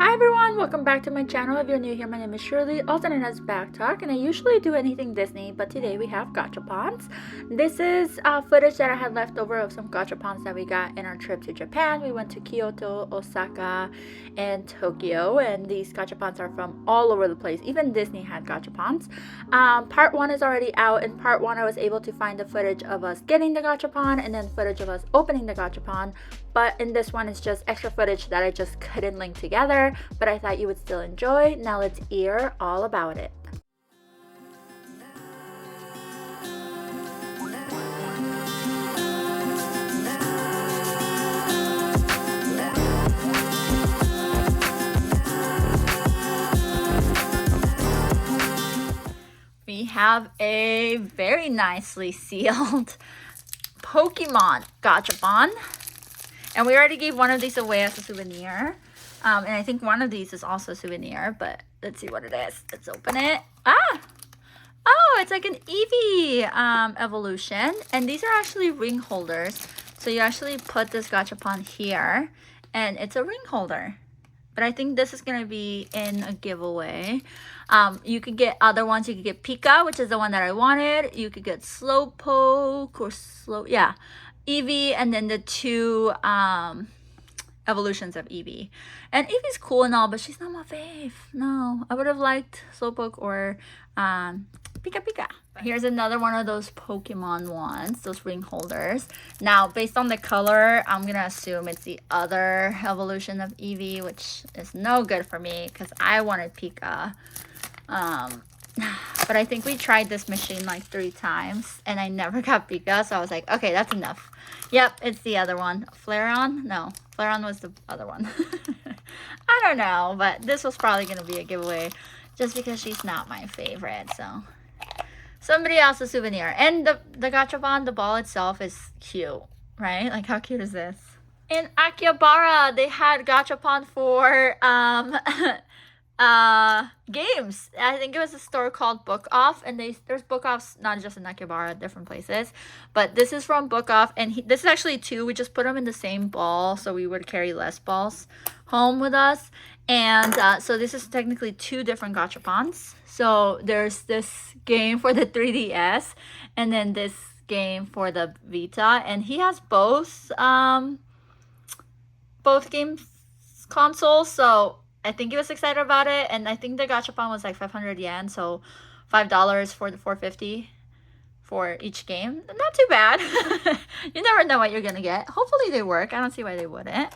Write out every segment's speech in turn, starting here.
Hi everyone, welcome back to my channel. If you're new here, my name is Shirley, also known as Backttalk, and I usually do anything Disney, but today we have Gashapons. This is footage that I had left over of some Gashapons that we got in our trip to Japan. We went to Kyoto, Osaka, and Tokyo, and these Gashapons are from all over the place. Even Disney had Gashapons. Part 1 is already out. In part 1, I was able to find the footage of us getting the Gashapon and then footage of us opening the Gashapon. But in this one, it's just extra footage that I just couldn't link together, but I thought you would still enjoy. Now let's hear all about it. We have a very nicely sealed Pokemon Gashapon. And we already gave one of these away as a souvenir. And I think one of these is also a souvenir, but let's see what it is. Let's open it. Oh, it's like an Eevee evolution. And these are actually ring holders. So you actually put this Gashapon here, and it's a ring holder. But I think this is going to be in a giveaway. You could get other ones. You could get Pika, which is the one that I wanted. You could get Slowpoke or Eevee, and then the two evolutions of Eevee. And Eevee's cool and all, but she's not my fave. No, I would have liked Slowpoke or Pika. Here's another one of those Pokemon ones, those ring holders. Now, based on the color, I'm gonna assume it's the other evolution of Eevee, which is no good for me because I wanted Pika. But I think we tried this machine like 3 times and I never got Pika, so I was like, okay, that's enough. Yep, it's the other one. Flareon? No, Flareon was the other one. I don't know, but this was probably going to be a giveaway just because she's not my favorite, so somebody else's souvenir. And the Gashapon, the ball itself is cute, right? Like, how cute is this? In Akihabara, they had Gashapon for games. I think it was a store called Book Off, and there's Book Offs not just in Akihabara, different places, but this is from Book Off, and this is actually 2. We just put them in the same ball so we would carry less balls home with us. And so this is technically 2 different Gashapons. So there's this game for the 3DS and then this game for the Vita, and he has both games consoles, so I think he was excited about it. And I think the Gashapon was like 500 yen, so $5 for the 450 for each game. Not too bad. You never know what you're gonna get. Hopefully they work. I don't see why they wouldn't.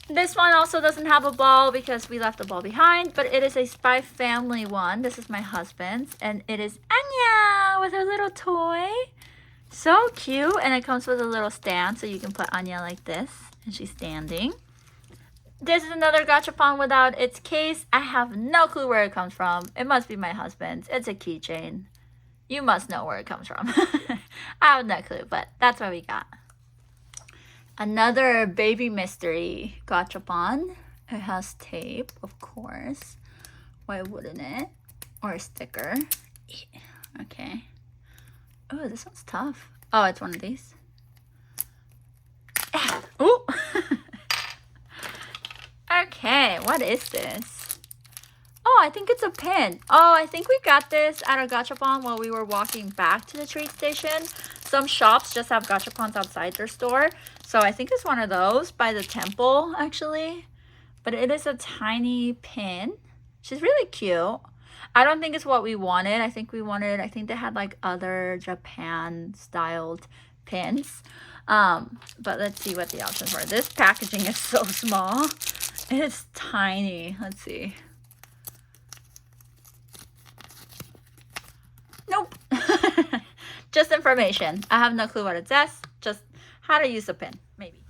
This one also doesn't have a ball because we left the ball behind, but it is a Spy Family one. This is my husband's, and it is Anya with her little toy. So cute, and it comes with a little stand, so you can put Anya like this, and she's standing. This is another Gashapon without its case. I have no clue where it comes from. It must be my husband's. It's a keychain. You must know where it comes from. I have no clue, but that's what we got. Another baby mystery Gashapon. It has tape, of course. Why wouldn't it? Or a sticker. Okay. Oh, this one's tough. Oh, it's one of these. Ooh. Okay, what is this? Oh, I think it's a pin. Oh, I think we got this at a Gashapon while we were walking back to the train station. Some shops just have Gashapons outside their store. So I think it's one of those by the temple, actually. But it is a tiny pin. She's really cute. I don't think it's what we wanted. I think they had like other Japan-styled pins. But let's see what the options were. This packaging is so small. It's tiny. Let's see. Nope. Just information. I have no clue what it says. Just how to use a pin, maybe.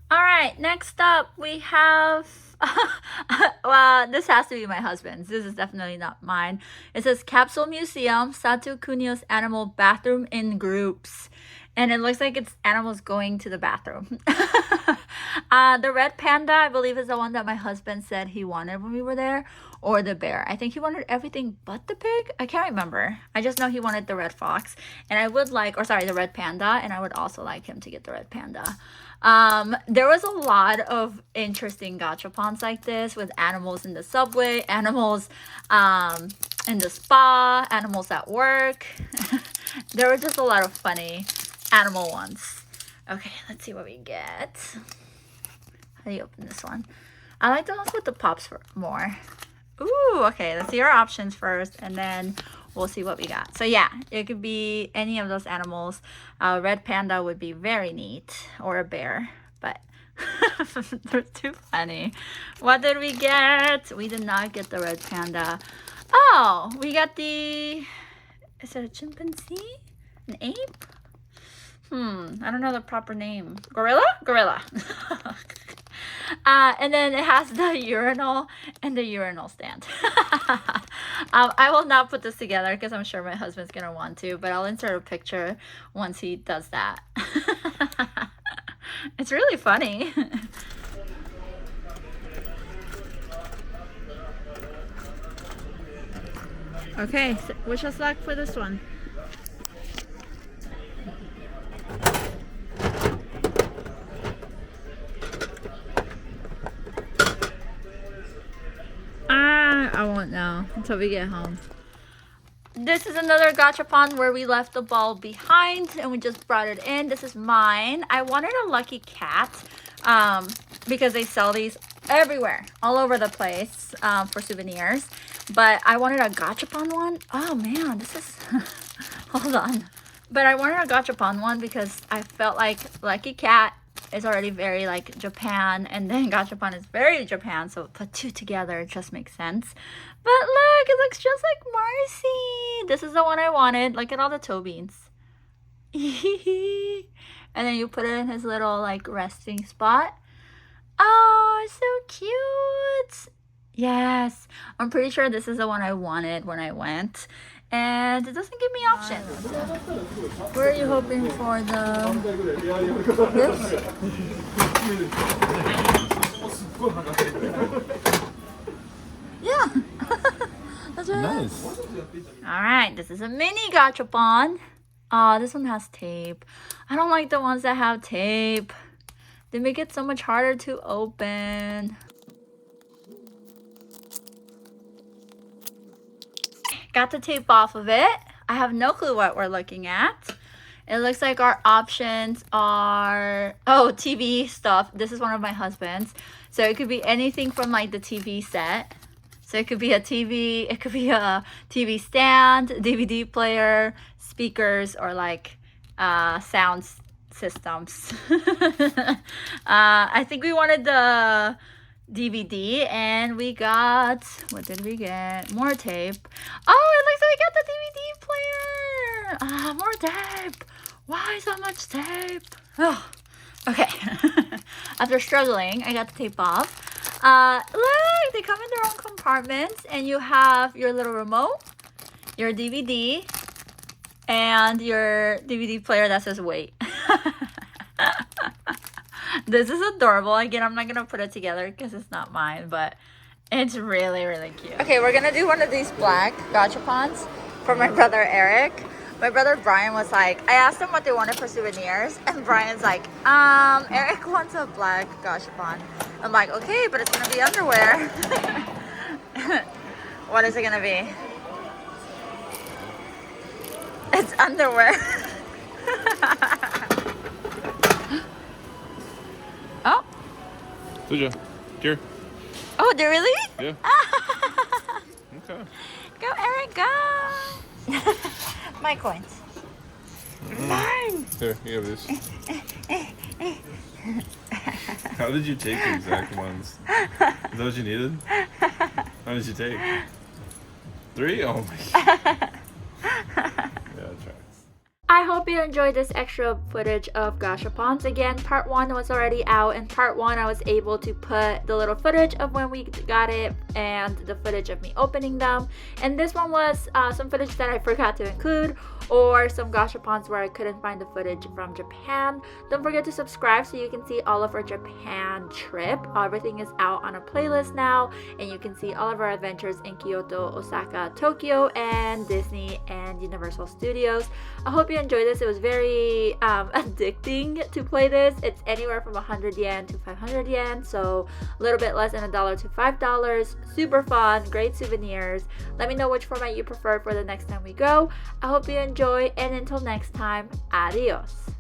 All right, next up we have well, this has to be my husband's. This is definitely not mine. It says Capsule Museum, Sato Kunio's Animal Bathroom in Groups. and it looks like it's animals going to the bathroom. The red panda, I believe, is the one that my husband said he wanted when we were there, or the bear. I think he wanted everything but the pig. I can't remember. I just know he wanted the red fox, and I would like, or sorry, the red panda, and I would also like him to get the red panda. There was a lot of interesting gachapons like this with animals in the subway, animals in the spa, animals at work. There were just a lot of funny animal ones. Okay, let's see what we get. How do you open this one? I like the ones with the pops more. Ooh, okay, let's see our options first, and then we'll see what we got. So yeah, it could be any of those animals. Red panda would be very neat, or a bear, but they're too funny. What did we get? We did not get the red panda. Oh, we got the, is it a chimpanzee? An ape? I don't know the proper name. Gorilla? Gorilla. And then it has the urinal and the urinal stand. I will not put this together because I'm sure my husband's gonna want to, but I'll insert a picture once he does that. It's really funny. Okay, so wish us luck for this one. I won't know until we get home. This is another gachapon where we left the ball behind and we just brought it in. This is mine. I wanted a lucky cat because they sell these everywhere, all over the place for souvenirs. But I wanted a gachapon one. Oh man, this is, hold on. But I wanted a gachapon one because I felt like lucky cat is already very like Japan, and then gachapon is very Japan, so put two together, it just makes sense. But look, it looks just like Marcy. This is the one I wanted. Look at all the toe beans. And then you put it in his little like resting spot. Oh, so cute. Yes, I'm pretty sure this is the one I wanted when I went. And it doesn't give me options. Where are you hoping for the... This? Yeah. That's right. Nice. Alright, this is a mini gachapon. Oh, this one has tape. I don't like the ones that have tape. They make it so much harder to open. Got the tape off of it. I have no clue what we're looking at. It looks like our options are, oh, TV stuff. This is one of my husband's. So it could be anything from like the TV set. So it could be a TV, it could be a TV stand, DVD player, speakers, or like sound systems. I think we wanted the DVD, and we got, what did we get? More tape. Oh, it looks like we got the DVD player. More tape. Why so much tape? Oh, okay. After struggling, I got the tape off. Look, they come in their own compartments, and you have your little remote, your DVD, and your DVD player that says wait. This is adorable. Again, I'm not gonna put it together because it's not mine, but it's really, really cute. Okay, we're gonna do one of these black gachapons for my brother Eric. My brother Brian was like, I asked him what they wanted for souvenirs, and Brian's like, Eric wants a black gachapon. I'm like, okay, but it's gonna be underwear. What is it gonna be? It's underwear. Oh. Suja, here. Oh, they really? Yeah. Okay. Go, Eric, go. My coins. Mine. Here, you have this. How did you take the exact ones? Is that what you needed? How did you take? 3? Oh my god. Yeah, try. I hope you enjoyed this extra footage of Gashapons. Again, part 1 was already out. In part 1, I was able to put the little footage of when we got it and the footage of me opening them. And this one was some footage that I forgot to include, or some Gashapons where I couldn't find the footage from Japan. Don't forget to subscribe so you can see all of our Japan trip. Everything is out on a playlist now, and you can see all of our adventures in Kyoto, Osaka, Tokyo, and Disney and Universal Studios. I hope you enjoyed this. It was very addicting to play this. It's anywhere from 100 yen to 500 yen, so a little bit less than $1 to $5. Super fun, great souvenirs. Let me know which format you prefer for the next time we go. I hope you enjoy, and until next time, adios.